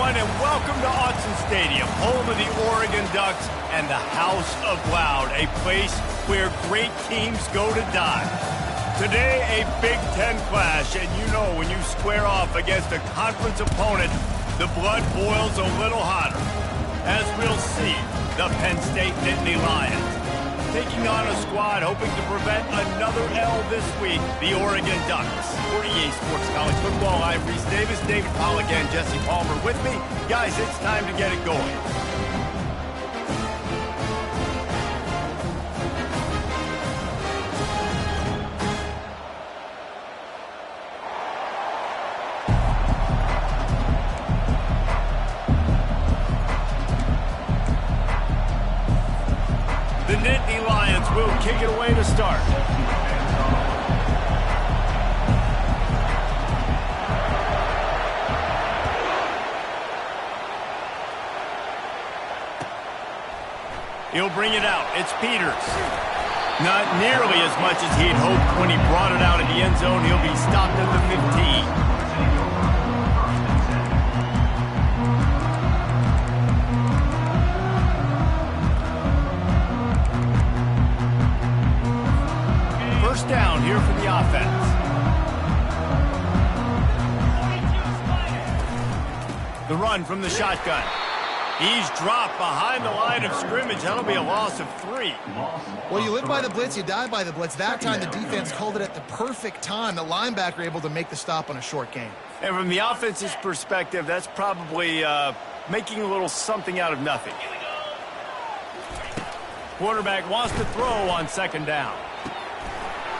everyone, and welcome to Autzen Stadium, home of the Oregon Ducks and the House of Loud, a place where great teams go to die. Today, a Big Ten clash, and you know when you square off against a conference opponent, the blood boils a little hotter. As we'll see, the Penn State Nittany Lions taking on a squad hoping to prevent another L this week, the Oregon Ducks. For EA Sports College Football, I'm Reese Davis, David Pollack, and Jesse Palmer with me. Guys, it's time to get it going. The Nittany Lions will kick it away to start. He'll bring it out. It's Peters. Not nearly as much as he'd hoped when he brought it out in the end zone. He'll be stopped at the 15. First down here for the offense. The run from the shotgun. He's dropped behind the line of scrimmage. That'll be a loss of 3. Well, you live by the blitz, you die by the blitz. That time the defense called it at the perfect time. The linebacker able to make the stop on a short gain. And from the offense's perspective, that's probably making a little something out of nothing. Quarterback wants to throw on second down.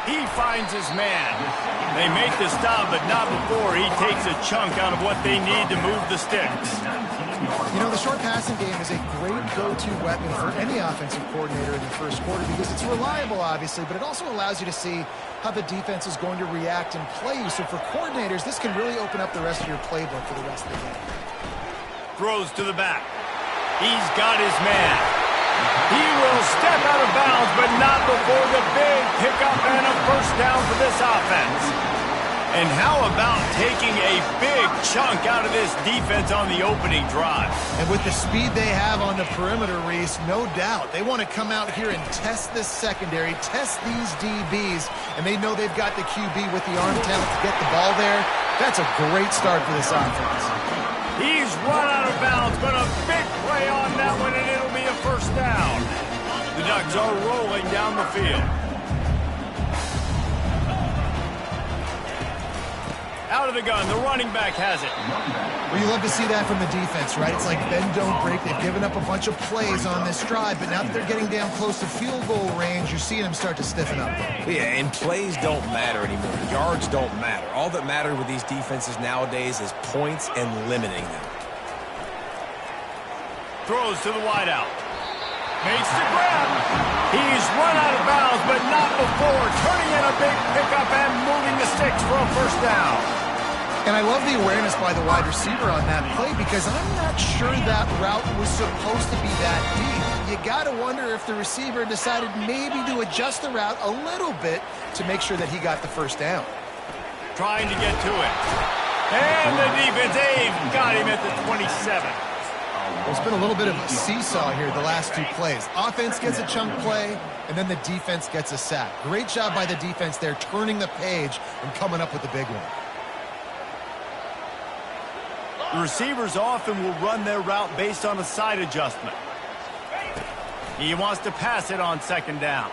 He finds his man. They make the stop, but not before he takes a chunk out of what they need to move the sticks. You know, the short passing game is a great go-to weapon for any offensive coordinator in the first quarter because it's reliable, obviously, but it also allows you to see how the defense is going to react and play you. So for coordinators, this can really open up the rest of your playbook for the rest of the game. Throws to the back. He's got his man. He will step out of bounds, but not before the big pickup and a first down for this offense. And how about taking a big chunk out of this defense on the opening drive? And with the speed they have on the perimeter, Reese, no doubt, they want to come out here and test this secondary, test these DBs, and they know they've got the QB with the arm talent to get the ball there. That's a great start for this offense. He's run out of bounds, but a big play on that one, and it'll be a first down. The Ducks are rolling down the field. Out of the gun, the running back has it. Well, you love to see that from the defense, right? It's like bend, don't break. They've given up a bunch of plays on this drive, but now that they're getting down close to field goal range, you're seeing them start to stiffen up. Yeah, and plays don't matter anymore. Yards don't matter. All that matters with these defenses nowadays is points and limiting them. Throws to the wideout. Makes the grab. He's run out of bounds, but not before turning in a big pickup and moving the sticks for a first down. And I love the awareness by the wide receiver on that play because I'm not sure that route was supposed to be that deep. You got to wonder if the receiver decided maybe to adjust the route a little bit to make sure that he got the first down. Trying to get to it. And the defense got him at the 27. There's been a little bit of a seesaw here the last 2 plays. Offense gets a chunk play, and then the defense gets a sack. Great job by the defense there, turning the page and coming up with the big one. The receivers often will run their route based on a side adjustment. He wants to pass it on second down.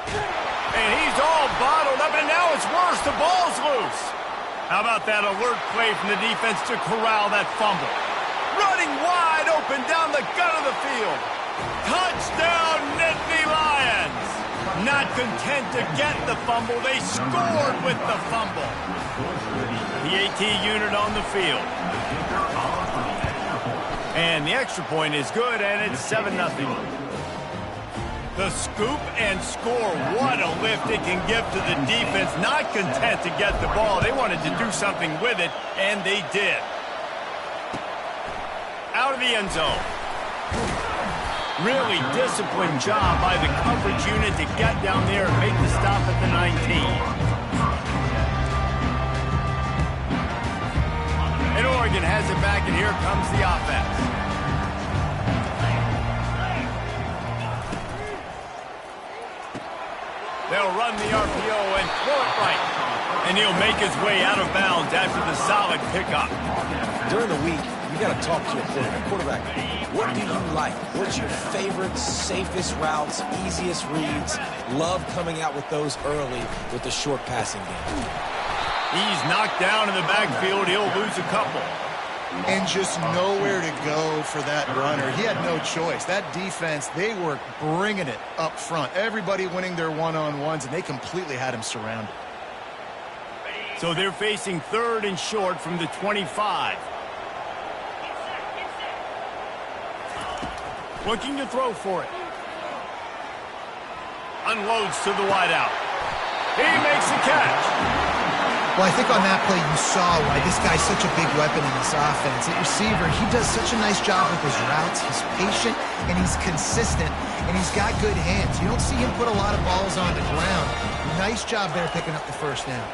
And he's all bottled up, and now it's worse. The ball's loose. How about that alert play from the defense to corral that fumble? Running wide open down the gut of the field. Touchdown, Nittany Lions. Not content to get the fumble, they scored with the fumble. The AT unit on the field. And the extra point is good, and it's 7-0. The scoop and score. What a lift it can give to the defense. Not content to get the ball. They wanted to do something with it, and they did. Out of the end zone. Really disciplined job by the coverage unit to get down there and make the stop at the 19. And Oregon has it back, and here comes the offense. They'll run the RPO and throw it right. And he'll make his way out of bounds after the solid pickup. During the week, you got to talk to your quarterback. What do you like? What's your favorite, safest routes, easiest reads? Love coming out with those early with the short passing game. He's knocked down in the backfield. He'll lose a couple. And just nowhere to go for that runner. He had no choice. That defense, they were bringing it up front. Everybody winning their one-on-ones, and they completely had him surrounded. So they're facing third and short from the 25. Looking to throw for it. Unloads to the wideout. He makes the catch. Well, I think on that play you saw why this guy's such a big weapon in this offense. At receiver, he does such a nice job with his routes. He's patient, and he's consistent, and he's got good hands. You don't see him put a lot of balls on the ground. Nice job there picking up the first down.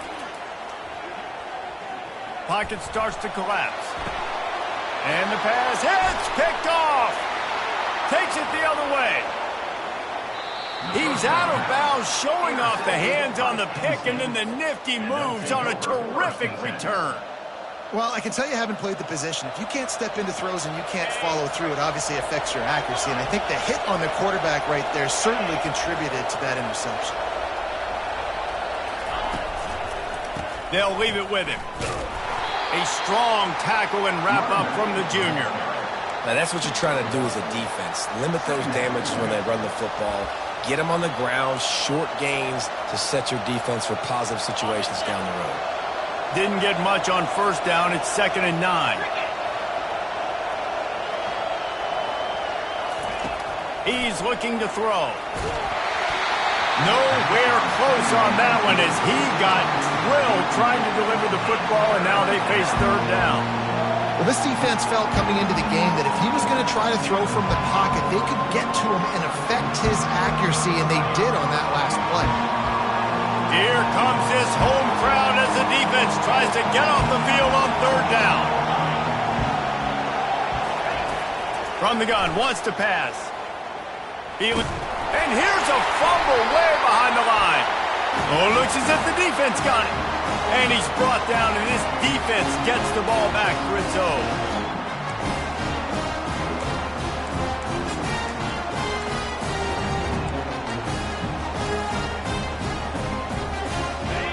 Pocket starts to collapse. And the pass hits, picked off. Takes it the other way. He's out of bounds, showing off the hands on the pick, and then the nifty moves on a terrific return. Well, I can tell you haven't played the position. If you can't step into throws and you can't follow through, it obviously affects your accuracy. And I think the hit on the quarterback right there certainly contributed to that interception. They'll leave it with him. A strong tackle and wrap up from the junior. Now, that's what you're trying to do as a defense. Limit those damages when they run the football. Get them on the ground, short gains to set your defense for positive situations down the road. Didn't get much on first down. It's 2nd and 9. He's looking to throw. Nowhere close on that one as he got drilled trying to deliver the football, and now they face third down. Well, this defense felt coming into the game that if he was going to try to throw from the pocket, they could get to him and affect his accuracy, and they did on that last play. Here comes this home crowd as the defense tries to get off the field on third down. From the gun, wants to pass. And here's a fumble way behind the line. Oh, looks as if the defense got it. And he's brought down, and this defense gets the ball back for its own.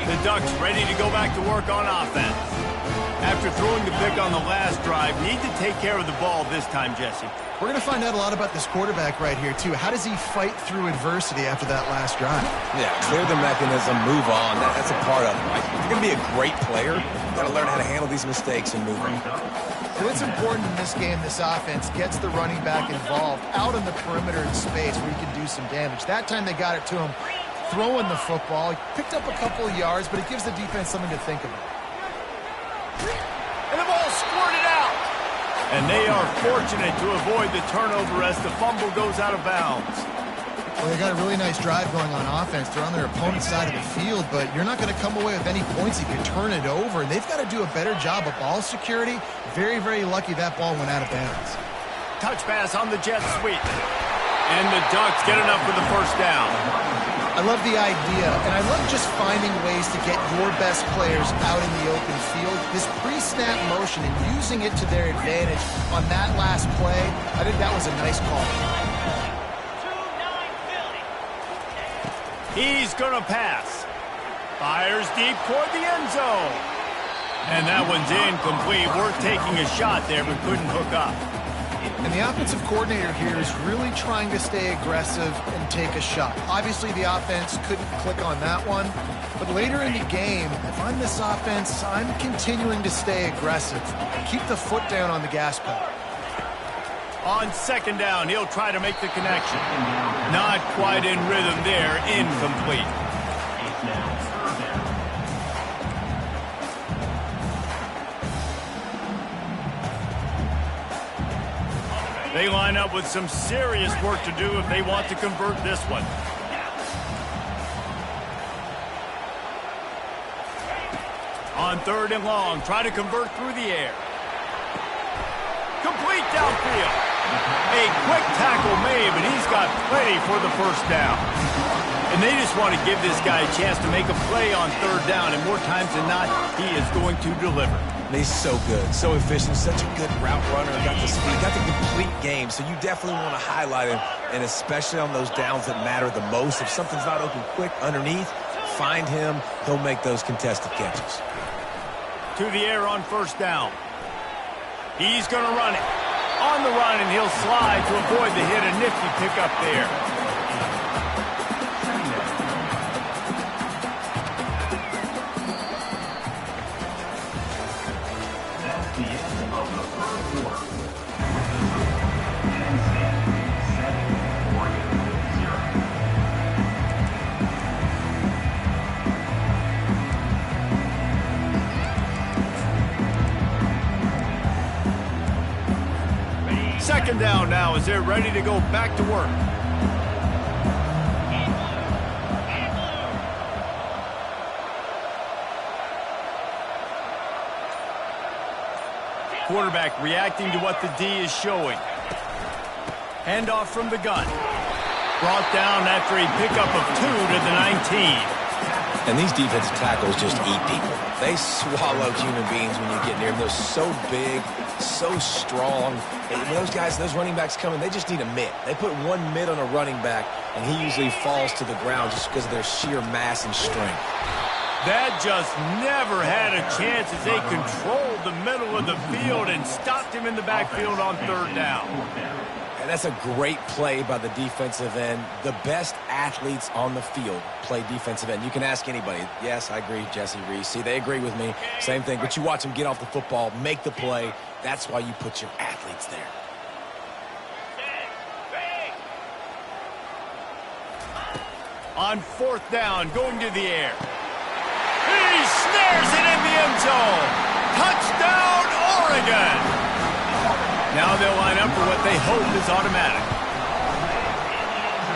The Ducks ready to go back to work on offense. After throwing the pick on the last drive, need to take care of the ball this time, Jesse. We're going to find out a lot about this quarterback right here, too. How does he fight through adversity after that last drive? Yeah, clear the mechanism, move on. That's a part of it, right? If you're going to be a great player, you've got to learn how to handle these mistakes and move on. So it's important in this game this offense gets the running back involved out on the perimeter in space where he can do some damage. That time they got it to him throwing the football. He picked up a couple of yards, but it gives the defense something to think about. And the ball squirted out. And they are fortunate to avoid the turnover as the fumble goes out of bounds. Well, they got a really nice drive going on offense. They're on their opponent's side of the field, but you're not going to come away with any points if you turn it over. And they've got to do a better job of ball security. Very, very lucky that ball went out of bounds. Touch pass on the jet sweep. And the Ducks get enough for the first down. I love the idea, and I love just finding ways to get your best players out in the open field. This pre-snap motion and using it to their advantage on that last play, I think that was a nice call. He's going to pass. Fires deep toward the end zone. And that one's incomplete. Worth taking a shot there, but couldn't hook up. And the offensive coordinator here is really trying to stay aggressive and take a shot. Obviously, the offense couldn't click on that one. But later in the game, if I'm this offense, I'm continuing to stay aggressive. Keep the foot down on the gas pedal. On second down, he'll try to make the connection. Not quite in rhythm there. Incomplete. They line up with some serious work to do if they want to convert this one. On third and long, try to convert through the air. A quick tackle made, but he's got plenty for the first down. And they just want to give this guy a chance to make a play on third down, and more times than not, he is going to deliver. And he's so good, so efficient, such a good route runner, got the speed, got the complete game, so you definitely want to highlight him, and especially on those downs that matter the most. If something's not open quick underneath, find him, he'll make those contested catches. To the air on first down. He's going to run it. On the run, and he'll slide to avoid the hit. A nifty pickup there. Second down now as they're ready to go back to work. Quarterback reacting to what the D is showing. Handoff from the gun. Brought down after a pickup of 2 to the 19. And these defensive tackles just eat people. They swallow human beings when you get near them. They're so big, so strong. And those guys, those running backs coming, they just need a mitt. They put one mitt on a running back, and he usually falls to the ground just because of their sheer mass and strength. That just never had a chance as they controlled the middle of the field and stopped him in the backfield on third down. And that's a great play by the defensive end. The best athletes on the field play defensive end. You can ask anybody. Yes, I agree, Jesse Reese. See, they agree with me. Same thing. But you watch them get off the football, make the play. That's why you put your athletes there. On fourth down, going to the air. He snares it in the end zone. Touchdown, Oregon. Now they'll line up for what they hope is automatic.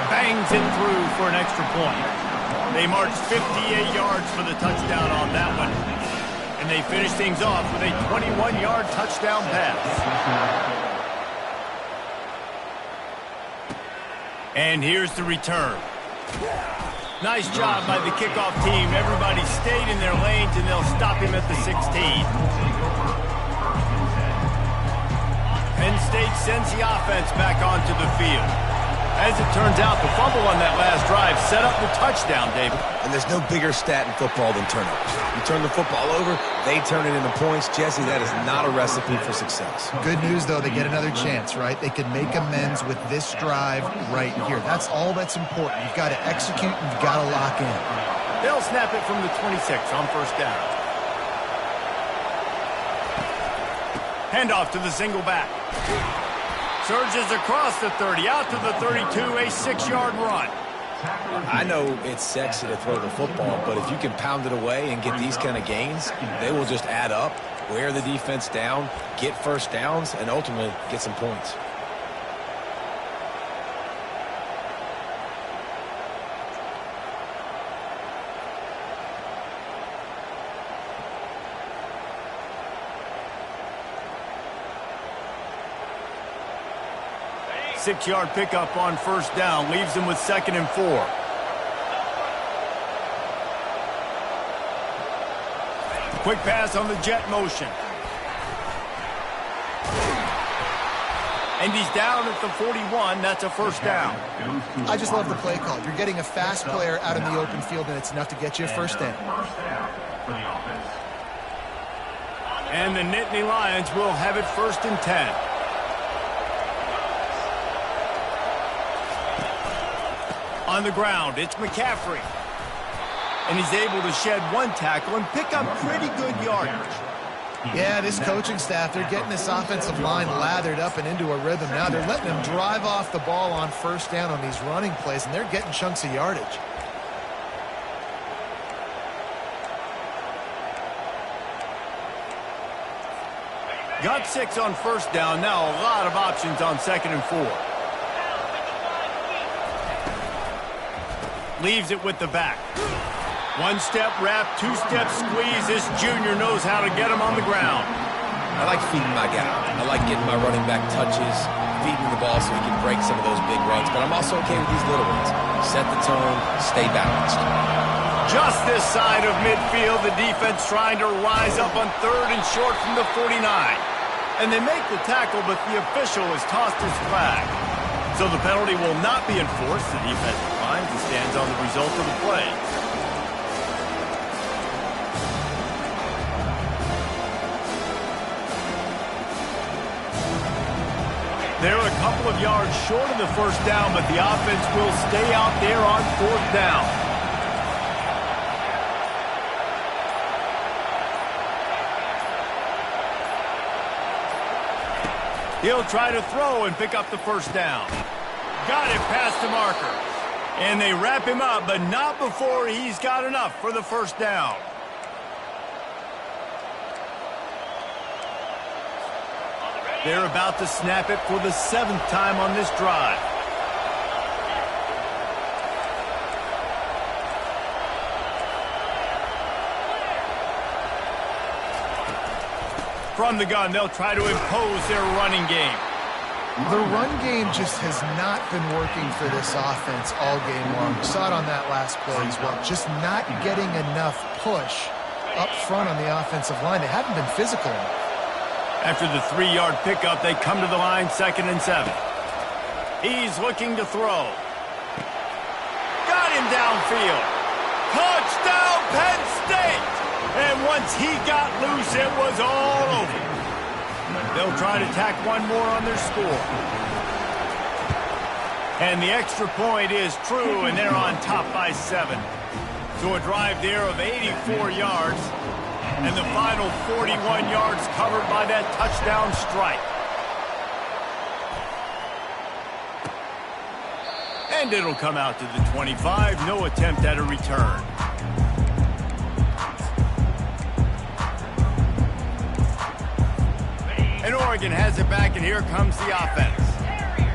Bangs it through for an extra point. They marched 58 yards for the touchdown on that one. And they finish things off with a 21-yard touchdown pass. And here's the return. Nice job by the kickoff team. Everybody stayed in their lanes, and they'll stop him at the 16. Penn State sends the offense back onto the field. As it turns out, the fumble on that last drive set up the touchdown, David. And there's no bigger stat in football than turnovers. You turn the football over, they turn it into points. Jesse, that is not a recipe for success. Good news, though, they get another chance, right? They can make amends with this drive right here. That's all that's important. You've got to execute, and you've got to lock in. They'll snap it from the 26 on first down. Handoff to the single back. Surges across the 30, out to the 32, a 6-yard run. I know it's sexy to throw the football, but if you can pound it away and get these kind of gains, they will just add up, wear the defense down, get first downs, and ultimately get some points. Six-yard pickup on first down leaves them with 2nd and 4. Quick pass on the jet motion. And he's down at the 41. That's a first down. I just love the play call. You're getting a fast player out in the open field, and it's enough to get you a first down. And the Nittany Lions will have it 1st and 10. On the ground, it's McCaffrey. And he's able to shed one tackle and pick up pretty good yardage. Yeah, this coaching staff, they're getting this offensive line lathered up and into a rhythm now. They're letting them drive off the ball on first down on these running plays, and they're getting chunks of yardage. Got 6 on first down. Now a lot of options on 2nd and 4. Leaves it with the back. One-step wrap, two-step squeeze. This junior knows how to get him on the ground. I like feeding my guy. I like getting my running back touches, feeding the ball so he can break some of those big runs. But I'm also okay with these little ones. Set the tone, stay balanced. Just this side of midfield, the defense trying to rise up on 3rd and short from the 49. And they make the tackle, but the official has tossed his flag. So the penalty will not be enforced. The defense declines and stands on the result of the play. They're a couple of yards short of the first down, but the offense will stay out there on 4th down. He'll try to throw and pick up the first down. Got it past the marker. And they wrap him up, but not before he's got enough for the first down. They're about to snap it for the 7th time on this drive. From the gun, they'll try to impose their running game. The run game just has not been working for this offense all game long. We saw it on that last play as well. Just not getting enough push up front on the offensive line. They haven't been physical enough. After the 3-yard pickup, they come to the line 2nd and 7. He's looking to throw. Got him downfield. Touchdown, Penn State! And once he got loose, it was all over. They'll try to tack one more on their score. And the extra point is true, and they're on top by 7. So a drive there of 84 yards. And the final 41 yards covered by that touchdown strike. And it'll come out to the 25. No attempt at a return. And Oregon has it back, and here comes the offense.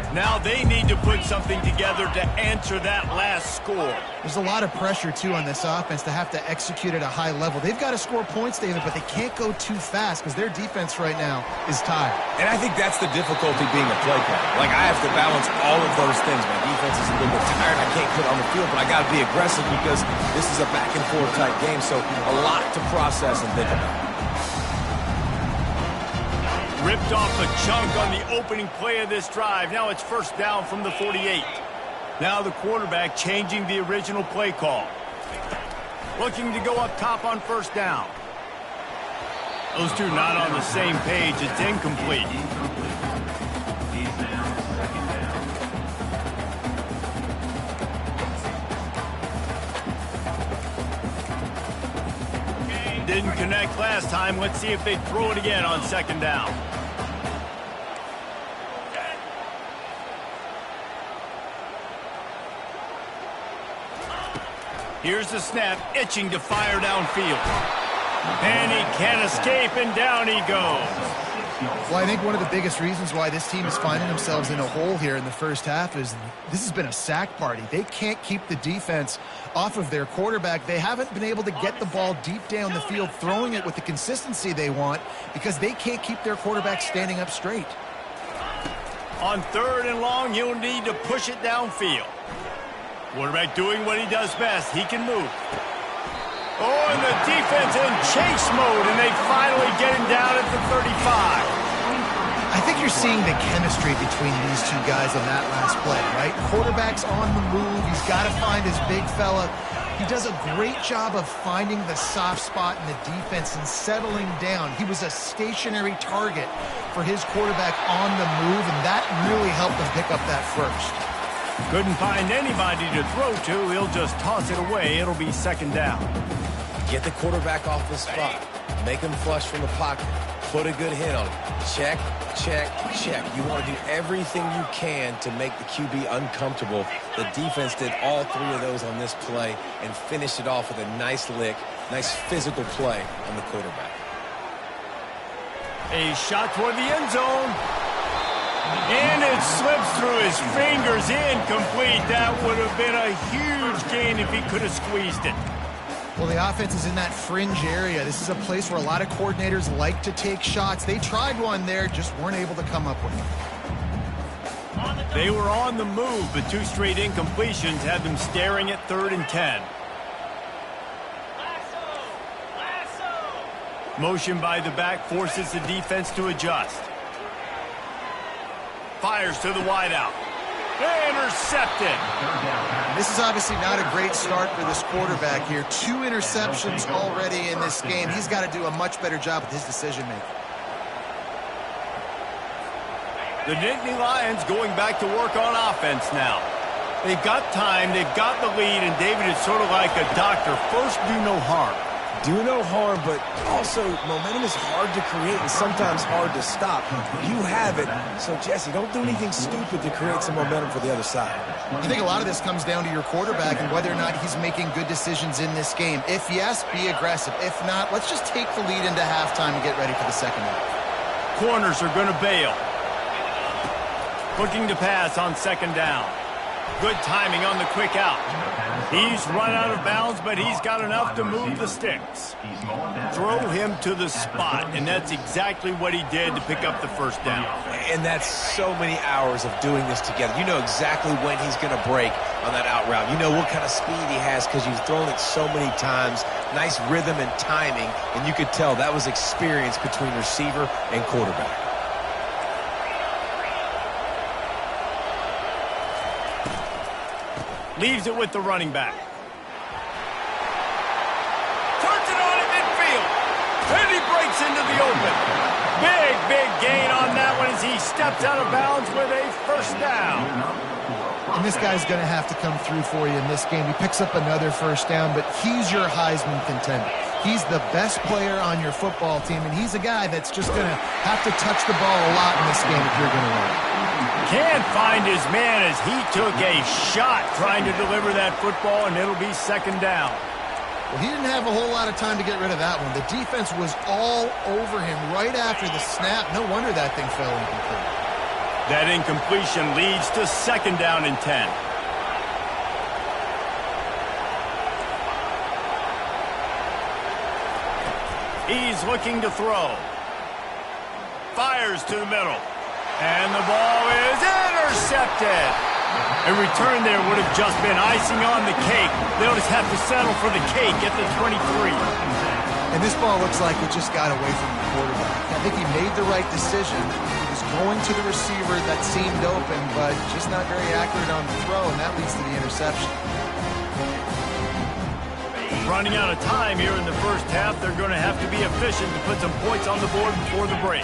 Now they need to put something together to answer that last score. There's a lot of pressure, too, on this offense to have to execute at a high level. They've got to score points, David, but they can't go too fast because their defense right now is tired. And I think that's the difficulty being a play caller. Like, I have to balance all of those things. My defense is a little bit tired. I can't put on the field, but I got to be aggressive because this is a back-and-forth type game, so a lot to process and think about. Ripped off a chunk on the opening play of this drive. Now it's first down from the 48. Now the quarterback changing the original play call. Looking to go up top on first down. Those two not on the same page. It's incomplete. Didn't connect last time. Let's see if they throw it again on 2nd down. Here's the snap, itching to fire downfield. And he can't escape, and down he goes. Well, I think one of the biggest reasons why this team is finding themselves in a hole here in the first half is this has been a sack party. They can't keep the defense off of their quarterback. They haven't been able to get the ball deep down the field, throwing it with the consistency they want because they can't keep their quarterback standing up straight. On 3rd and long, he'll need to push it downfield. Quarterback doing what he does best. He can move. Oh, and the defense in chase mode, and they finally get him down at the 35. I think you're seeing the chemistry between these two guys on that last play, right? Quarterback's on the move. He's got to find his big fella. He does a great job of finding the soft spot in the defense and settling down. He was a stationary target for his quarterback on the move, and that really helped him pick up that first. Couldn't find anybody to throw to. He'll just toss it away. It'll be 2nd down. Get the quarterback off the spot. Make him flush from the pocket. Put a good hit on him. Check, check, check. You want to do everything you can to make the QB uncomfortable. The defense did all 3 of those on this play and finished it off with a nice lick, nice physical play on the quarterback. A shot toward the end zone. And it slips through his fingers, incomplete. That would have been a huge gain if he could have squeezed it. Well, the offense is in that fringe area. This is a place where a lot of coordinators like to take shots. They tried one there, just weren't able to come up with it. They were on the move, but 2 straight incompletions had them staring at 3rd and 10. Motion by the back forces the defense to adjust. Fires to the wideout. Intercepted. This is obviously not a great start for this quarterback here. 2 interceptions already in this game. He's got to do a much better job with his decision-making. The Nittany Lions going back to work on offense now. They've got time, they've got the lead, and David is sort of like a doctor. First, do no harm. Do no harm, but also momentum is hard to create and sometimes hard to stop. You have it, so Jesse, don't do anything stupid to create some momentum for the other side. I think a lot of this comes down to your quarterback and whether or not he's making good decisions in this game. If yes, be aggressive. If not, let's just take the lead into halftime and get ready for the second half. Corners are going to bail. Looking to pass on 2nd down. Good timing on the quick out. He's run out of bounds, but he's got enough to move the sticks. Throw him to the spot, and that's exactly what he did to pick up the 1st down. And that's so many hours of doing this together. You know exactly when he's going to break on that out route. You know what kind of speed he has because you've thrown it so many times. Nice rhythm and timing, and you could tell that was experience between receiver and quarterback. Leaves it with the running back. Turns it on in midfield. And he breaks into the open. Big gain on that one as he steps out of bounds with a 1st down. And this guy's going to have to come through for you in this game. He picks up another 1st down, but he's your Heisman contender. He's the best player on your football team, and he's a guy that's just going to have to touch the ball a lot in this game if you're going to win. Can't find his man as he took a shot trying to deliver that football, and it'll be 2nd down. Well, he didn't have a whole lot of time to get rid of that one. The defense was all over him right after the snap. No wonder that thing fell incomplete. That incompletion leads to 2nd down and 10. He's looking to throw. Fires to the middle. And the ball is intercepted. A return there would have just been icing on the cake. They'll just have to settle for the cake at the 23. And this ball looks like it just got away from the quarterback. I think he made the right decision. He was going to the receiver that seemed open, but just not very accurate on the throw, and that leads to the interception. Running out of time here in the 1st half, they're going to have to be efficient to put some points on the board before the break.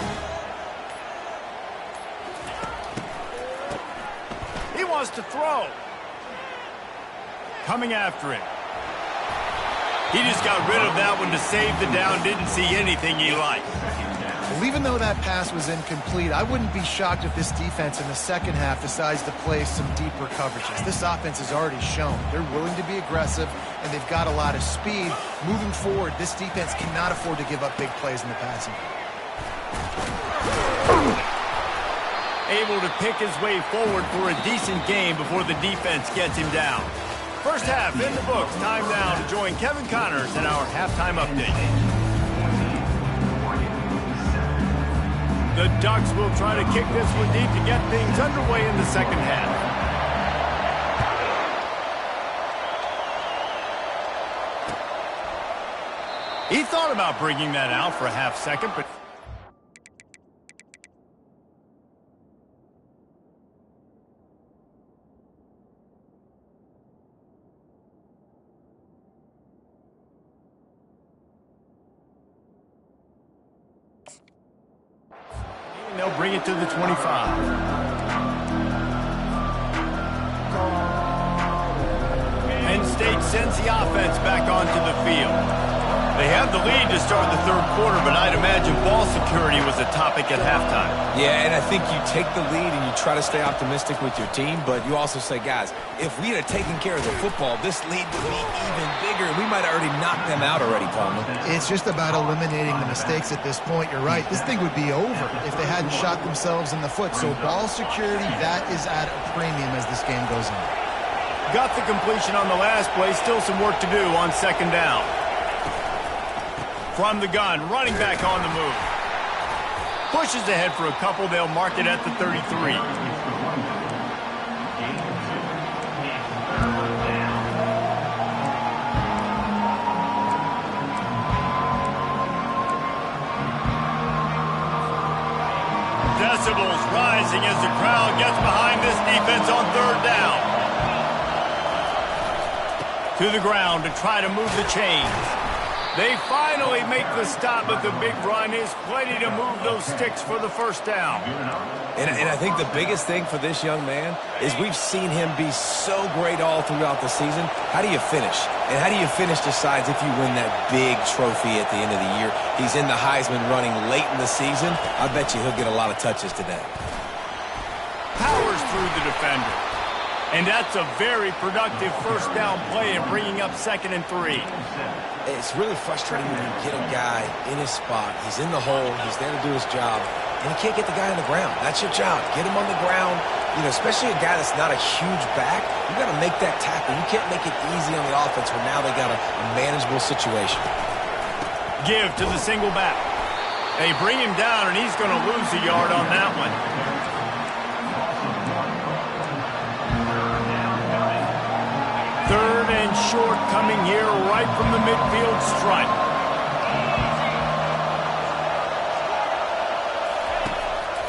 He wants to throw. Coming after it. He just got rid of that one to save the down. Didn't see anything he liked. Well, even though that pass was incomplete, I wouldn't be shocked if this defense in the 2nd half decides to play some deeper coverages. This offense has already shown they're willing to be aggressive, and they've got a lot of speed. Moving forward, this defense cannot afford to give up big plays in the passing game. Able to pick his way forward for a decent game before the defense gets him down. 1st half in the books. Time now to join Kevin Connors in our halftime update. The Ducks will try to kick this one deep to get things underway in the 2nd half. He thought about bringing that out for a half-second, but they'll bring it to the 25. Penn State sends the offense back onto the field. They have the lead to start the 3rd quarter, but I'd imagine ball security was a topic at halftime. Yeah, and I think you take the lead and you try to stay optimistic with your team, but you also say, guys, if we had taken care of the football, this lead would be even bigger. We might have already knocked them out already, Palmer. It's just about eliminating the mistakes at this point. You're right. This thing would be over if they hadn't shot themselves in the foot. So ball security, that is at a premium as this game goes on. Got the completion on the last play. Still some work to do on 2nd down. From the gun, running back on the move. Pushes ahead for a couple. They'll mark it at the 33. Decibels rising as the crowd gets behind this defense on third down. To the ground to try to move the chains. They finally make the stop, but the big run is plenty to move those sticks for the first down. And I think the biggest thing for this young man is we've seen him be so great all throughout the season. How do you finish? And how do you finish decides if you win that big trophy at the end of the year. He's in the Heisman running late in the season. I bet you he'll get a lot of touches today. Powers through the defender. And that's a very productive first down play and bringing up 2nd and 3. It's really frustrating when you get a guy in his spot. He's in the hole. He's there to do his job. And you can't get the guy on the ground. That's your job. Get him on the ground. You know, especially a guy that's not a huge back. You got to make that tackle. You can't make it easy on the offense where now they got a manageable situation. Give to the single back. They bring him down, and he's going to lose a yard on that one. Third and short coming here right from the midfield stripe.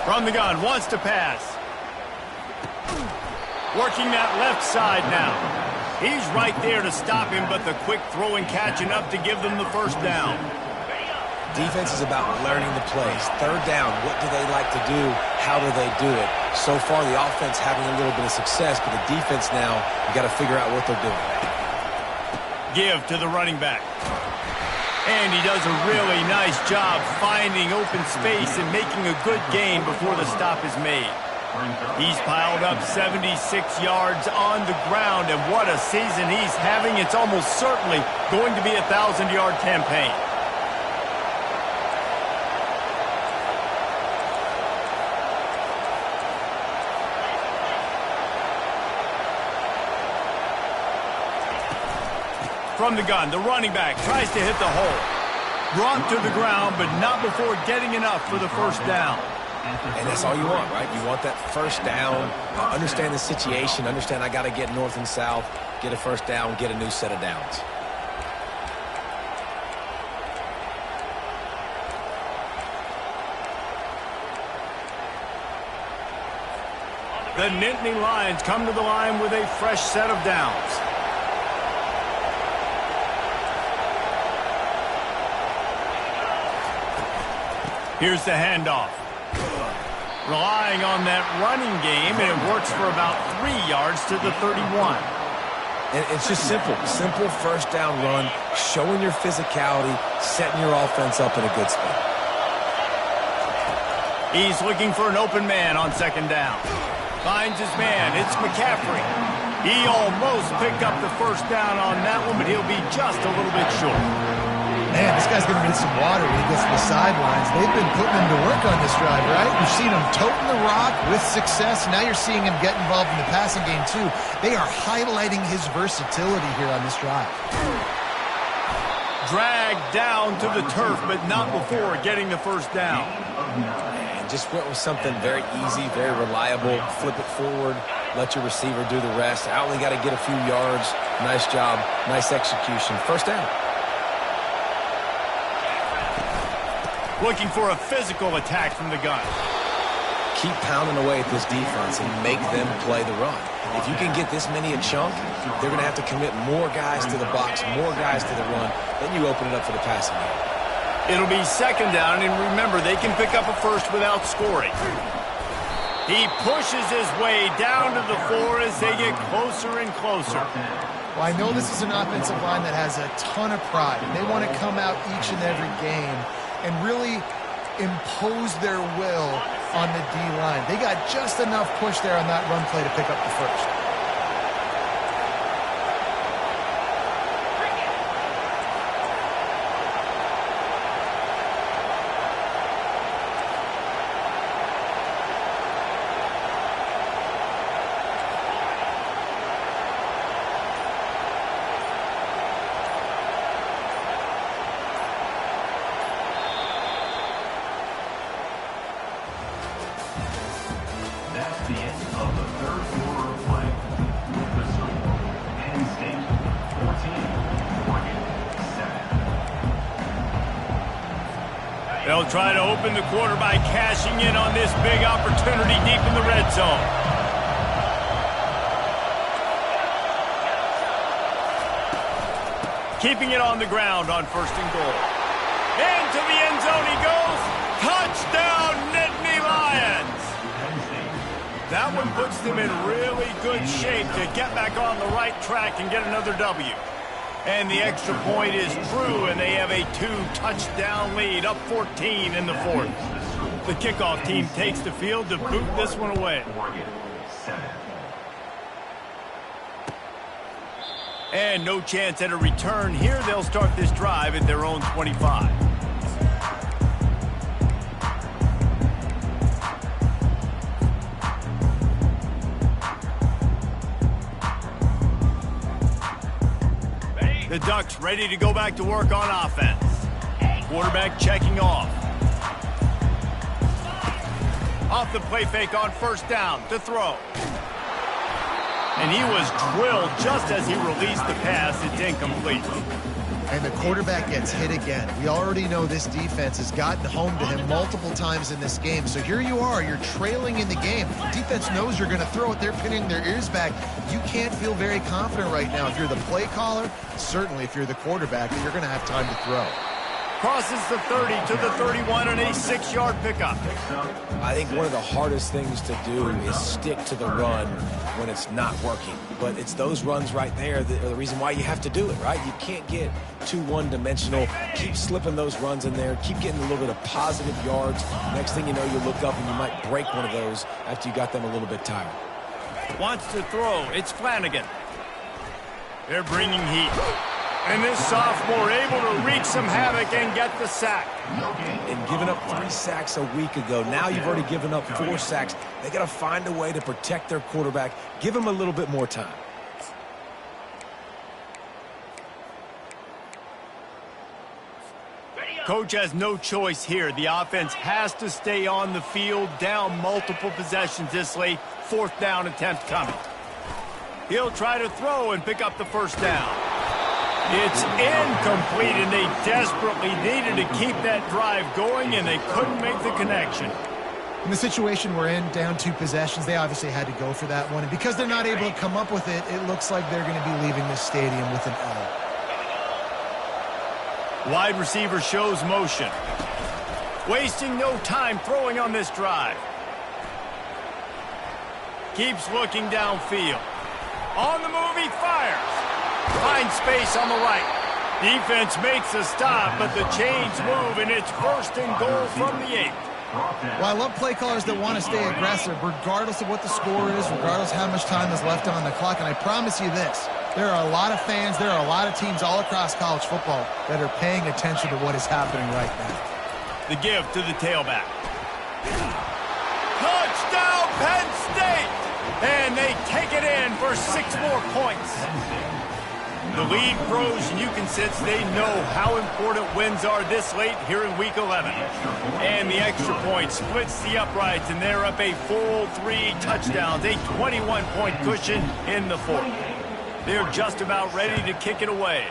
From the gun, wants to pass. Working that left side now. He's right there to stop him, but the quick throw and catch enough to give them the first down. Defense is about learning the plays. Third down, what do they like to do? How do they do it? So far, the offense having a little bit of success, but the defense now, you got to figure out what they're doing. Give to the running back. And he does a really nice job finding open space and making a good gain before the stop is made. He's piled up 76 yards on the ground, and what a season he's having. It's almost certainly going to be a 1,000-yard campaign. From the gun, the running back tries to hit the hole. Brought to the ground, but not before getting enough for the first down. And that's all you want, right? You want that first down, understand the situation, understand I got to get north and south, get a first down, get a new set of downs. The Nittany Lions come to the line with a fresh set of downs. Here's the handoff. Relying on that running game, and it works for about 3 yards to the 31. And it's just simple. Simple first down run, showing your physicality, setting your offense up in a good spot. He's looking for an open man on 2nd down. Finds his man. It's McCaffrey. He almost picked up the first down on that one, but he'll be just a little bit short. Man, this guy's going to need some water when he gets to the sidelines. They've been putting him to work on this drive, right? You've seen him toting the rock with success. Now you're seeing him get involved in the passing game, too. They are highlighting his versatility here on this drive. Dragged down to the turf, but not before getting the first down. And just went with something very easy, very reliable. Flip it forward, let your receiver do the rest. I only got to get a few yards. Nice job, nice execution. First down. Looking for a physical attack from the gun. Keep pounding away at this defense and make them play the run. If you can get this many a chunk, they're going to have to commit more guys to the box, more guys to the run. Then you open it up for the passing game. It'll be 2nd down, and remember, they can pick up a first without scoring. He pushes his way down to the floor as they get closer and closer. Well, I know this is an offensive line that has a ton of pride. They want to come out each and every game and really impose their will on the D-line. They got just enough push there on that run play to pick up the first. the end of the third quarter of play. The score, Penn State 14, Oregon 7. They'll try to open the quarter by cashing in on this big opportunity deep in the red zone. Keeping it on the ground on 1st and goal. Into the end zone he goes. Touchdown, Nittany Lions. That one puts them in really good shape to get back on the right track and get another W. And the extra point is true, and they have a 2-touchdown lead, up 14 in the 4th. The kickoff team takes the field to boot this one away. And no chance at a return here. They'll start this drive at their own 25. The Ducks ready to go back to work on offense. Quarterback checking off. Off the play fake on 1st down to throw. And he was drilled just as he released the pass. It's incomplete. And the quarterback gets hit again. We already know this defense has gotten home to him multiple times in this game. So here you are, you're trailing in the game. The defense knows you're going to throw it. They're pinning their ears back. You can't feel very confident right now. If you're the play caller, certainly if you're the quarterback, you're going to have time to throw. Crosses the 30 to the 31 and a 6-yard pickup. I think one of the hardest things to do is stick to the run when it's not working. But it's those runs right there that are the reason why you have to do it, right? You can't get too one-dimensional. Keep slipping those runs in there. Keep getting a little bit of positive yards. Next thing you know, you look up and you might break one of those after you got them a little bit tired. Wants to throw. It's Flanagan. They're bringing heat. And this sophomore able to wreak some havoc and get the sack. And giving up 3 sacks a week ago. Now you've already given up 4 sacks. They got to find a way to protect their quarterback. Give him a little bit more time. Coach has no choice here. The offense has to stay on the field, down multiple possessions this late. 4th down attempt coming. He'll try to throw and pick up the 1st down. It's incomplete, and they desperately needed to keep that drive going, and they couldn't make the connection. In the situation we're in, down 2 possessions, they obviously had to go for that one. And because they're not able to come up with it, it looks like they're going to be leaving this stadium with an L. Wide receiver shows motion. Wasting no time throwing on this drive. Keeps looking downfield. On the move, he fires. Finds space on the right. Defense makes a stop, but the chains move, and it's 1st and goal from the 8. Well, I love play callers that want to stay aggressive, regardless of what the score is, regardless of how much time is left on the clock. And I promise you this, there are a lot of fans, there are a lot of teams all across college football that are paying attention to what is happening right now. The give to the tailback. Touchdown, Penn State! And they take it in for 6 more points. The lead grows, and you can sense they know how important wins are this late here in Week 11. And the extra point splits the uprights, and they're up a full 3 touchdowns, a 21-point cushion in the 4th. They're just about ready to kick it away.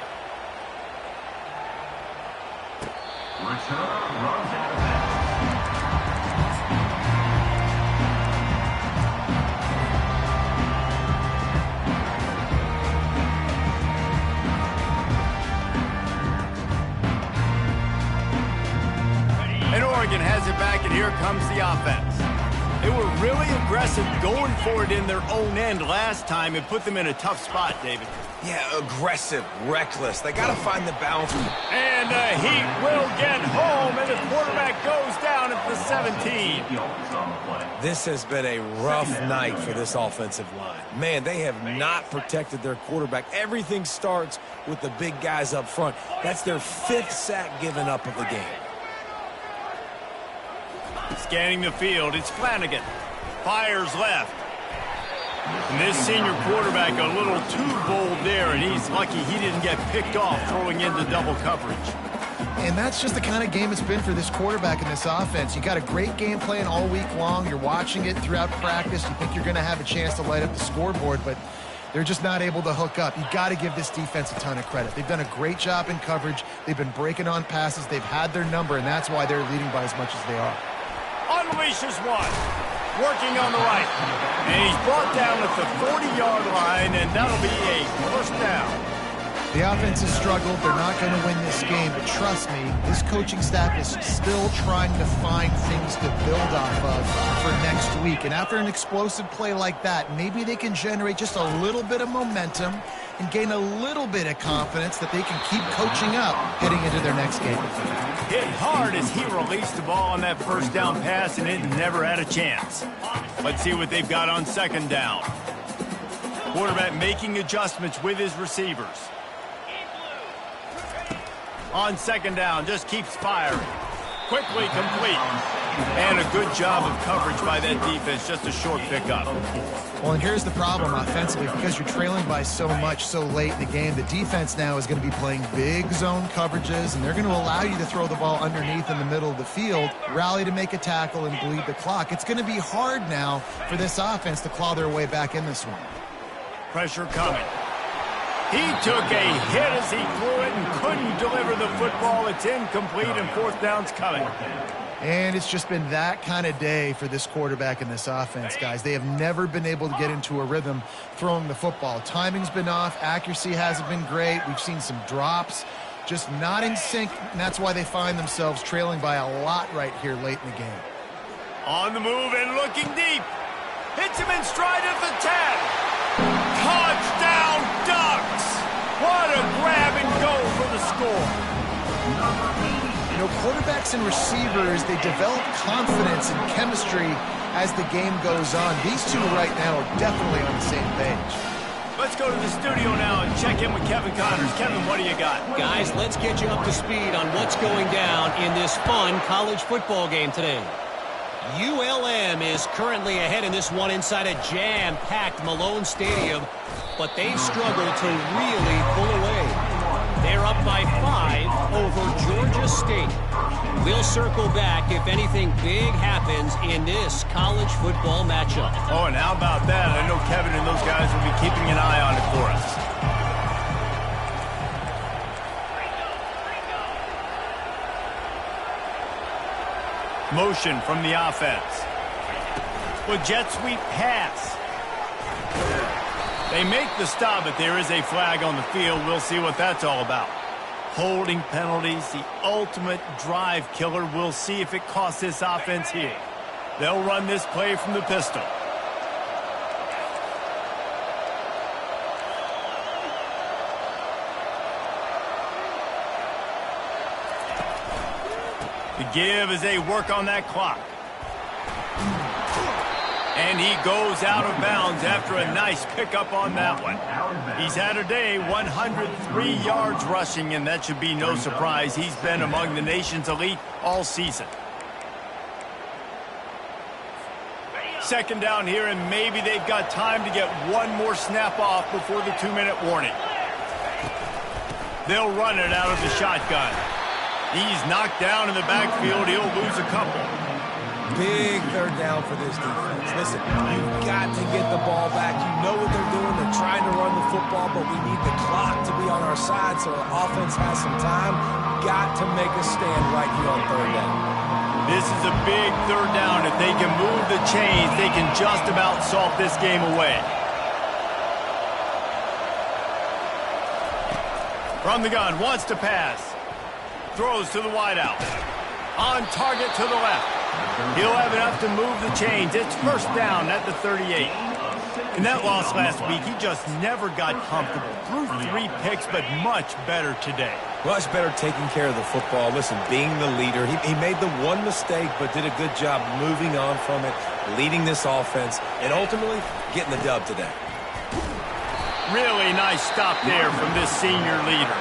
And Oregon has it back, and here comes the offense. They were really aggressive going for it in their own end last time and put them in a tough spot, David. Yeah, aggressive, reckless. They got to find the balance. And the Heat will get home, and the quarterback goes down at the 17. This has been a rough night for this offensive line. Man, they have not protected their quarterback. Everything starts with the big guys up front. That's their 5th sack given up of the game. Scanning the field, it's Flanagan. Fires left. And this senior quarterback a little too bold there, and he's lucky he didn't get picked off throwing into double coverage. And that's just the kind of game it's been for this quarterback in this offense. You got a great game plan all week long. You're watching it throughout practice. You think you're going to have a chance to light up the scoreboard, but they're just not able to hook up. You got to give this defense a ton of credit. They've done a great job in coverage. They've been breaking on passes. They've had their number, and that's why they're leading by as much as they are. Unleashes one. Working on the right. And he's brought down at the 40-yard line, and that'll be a first down. The offense has struggled. They're not going to win this game, but trust me, this coaching staff is still trying to find things to build off of for next week. And after an explosive play like that, maybe they can generate just a little bit of momentum and gain a little bit of confidence that they can keep coaching up heading into their next game. Hit hard as he released the ball on that first down pass, and it never had a chance. Let's see what they've got on second down. Quarterback making adjustments with his receivers. On second down, just keeps firing. Quickly complete. And a good job of coverage by that defense, just a short pickup. Well, and here's the problem offensively. Because you're trailing by so much so late in the game, the defense now is going to be playing big zone coverages, and they're going to allow you to throw the ball underneath in the middle of the field, rally to make a tackle, and bleed the clock. It's going to be hard now for this offense to claw their way back in this one. Pressure coming. He took a hit as he threw it and couldn't deliver the football. It's incomplete, and fourth down's coming. And it's just been that kind of day for this quarterback in this offense, guys. They have never been able to get into a rhythm throwing the football. Timing's been off. Accuracy hasn't been great. We've seen some drops, just not in sync, and that's why they find themselves trailing by a lot right here late in the game. On the move and looking deep. Hits him in stride at the 10. Touchdown, Ducks! What a grab and go for the score. You know, quarterbacks and receivers, they develop confidence and chemistry as the game goes on. These two right now are definitely on the same page. Let's go to the studio now and check in with Kevin Connors. Kevin, what do you got? Guys, let's get you up to speed on what's going down in this fun college football game today. ULM is currently ahead in this one inside a jam-packed Malone Stadium, but they've struggled to really pull away. They're up by 5 over Georgia State. We'll circle back if anything big happens in this college football matchup. Oh, and how about that? I know Kevin and those guys will be keeping an eye on it for us. Motion from the offense. With jet sweep pass. They make the stop, but there is a flag on the field. We'll see what that's all about. Holding penalties, the ultimate drive killer. We'll see if it costs this offense here. They'll run this play from the pistol. The give as they work on that clock. And he goes out of bounds after a nice pickup on that one. He's had a day, 103 yards rushing, and that should be no surprise. He's been among the nation's elite all season. Second down here, and maybe they've got time to get one more snap off before the 2-minute warning. They'll run it out of the shotgun. He's knocked down in the backfield. He'll lose a couple. Big third down for this defense. Listen, you've got to get the ball back. You know what they're doing. They're trying to run the football, but we need the clock to be on our side so our offense has some time. Got to make a stand right here on third down. This is a big third down. If they can move the chains, they can just about salt this game away. From the gun, wants to pass. Throws to the wideout. On target to the left. He'll have enough to move the chains. It's first down at the 38. In that loss last week, he just never got comfortable. Threw 3 picks, but much better today. Much better taking care of the football. Listen, being the leader, he made the one mistake, but did a good job moving on from it, leading this offense, and ultimately getting the dub today. Really nice stop there from this senior leader.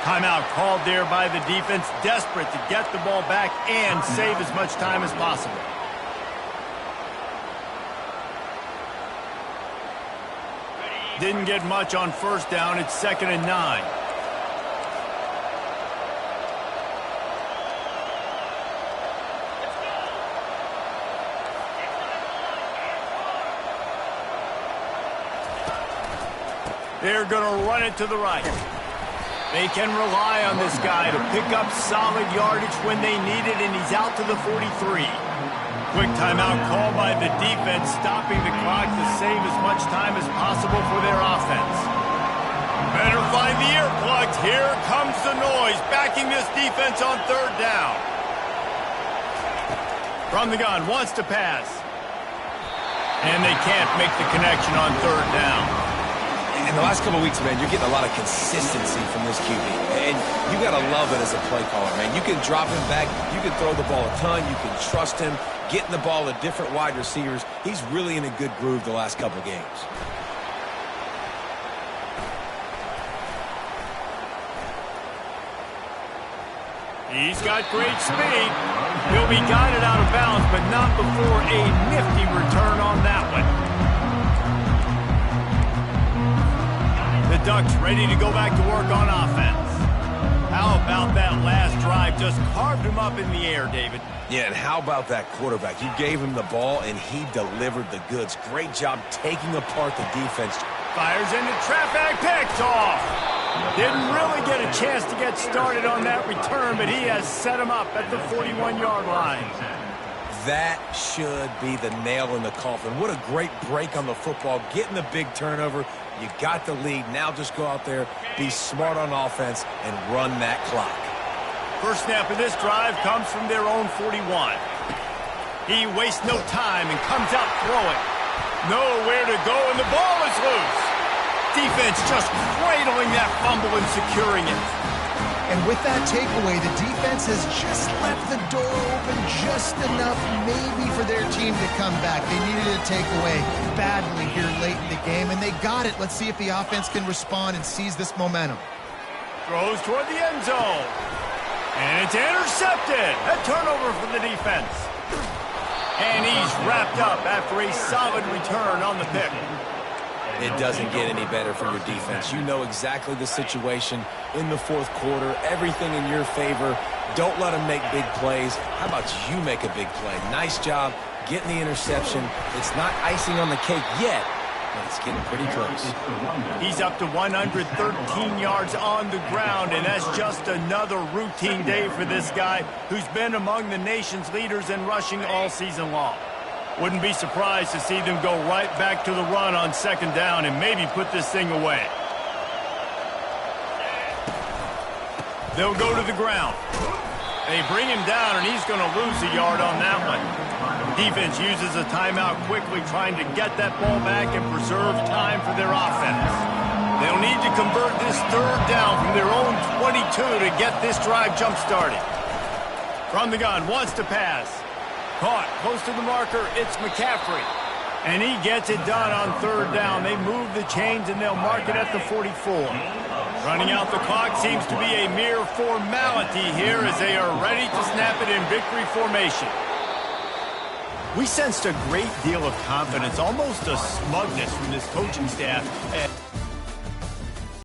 Timeout called there by the defense, desperate to get the ball back and save as much time as possible. Didn't get much on first down. It's 2nd and 9. They're going to run it to the right. They can rely on this guy to pick up solid yardage when they need it, and he's out to the 43. Quick timeout call by the defense, stopping the clock to save as much time as possible for their offense. Better find the earplugs. Here comes the noise, backing this defense on third down. From the gun, wants to pass. And they can't make the connection on third down. In the last couple of weeks, man, you're getting a lot of consistency from this QB. And you got to love it as a play caller, man. You can drop him back. You can throw the ball a ton. You can trust him, getting the ball to different wide receivers. He's really in a good groove the last couple of games. He's got great speed. He'll be guided out of bounds, but not before a nifty return on that one. The Ducks ready to go back to work on offense. How about that last drive? Just carved him up in the air, David. Yeah, and how about that quarterback? You gave him the ball, and he delivered the goods. Great job taking apart the defense. Fires into traffic, picked off. Didn't really get a chance to get started on that return, but he has set him up at the 41-yard line. That should be the nail in the coffin. What a great break on the football, getting the big turnover. You got the lead. Now just go out there, be smart on offense, and run that clock. First snap of this drive comes from their own 41. He wastes no time and comes out throwing. Nowhere to go, and the ball is loose. Defense just cradling that fumble and securing it. And with that takeaway, the defense has just left the door open just enough maybe for their team to come back. They needed a takeaway badly here late in the game, and they got it. Let's see if the offense can respond and seize this momentum. Throws toward the end zone. And it's intercepted. A turnover for the defense. And he's wrapped up after a solid return on the pick. It doesn't get any better for your defense. You know exactly the situation in the fourth quarter. Everything in your favor. Don't let them make big plays. How about you make a big play? Nice job getting the interception. It's not icing on the cake yet, but it's getting pretty close. He's up to 113 yards on the ground, and that's just another routine day for this guy who's been among the nation's leaders in rushing all season long. Wouldn't be surprised to see them go right back to the run on second down and maybe put this thing away. They'll go to the ground. They bring him down, and he's going to lose a yard on that one. Defense uses a timeout quickly, trying to get that ball back and preserve time for their offense. They'll need to convert this third down from their own 22 to get this drive jump-started. From the gun, wants to pass. Caught close to the marker, it's McCaffrey. And he gets it done on third down. They move the chains, and they'll mark it at the 44. Running out the clock seems to be a mere formality here as they are ready to snap it in victory formation. We sensed a great deal of confidence, almost a smugness from this coaching staff.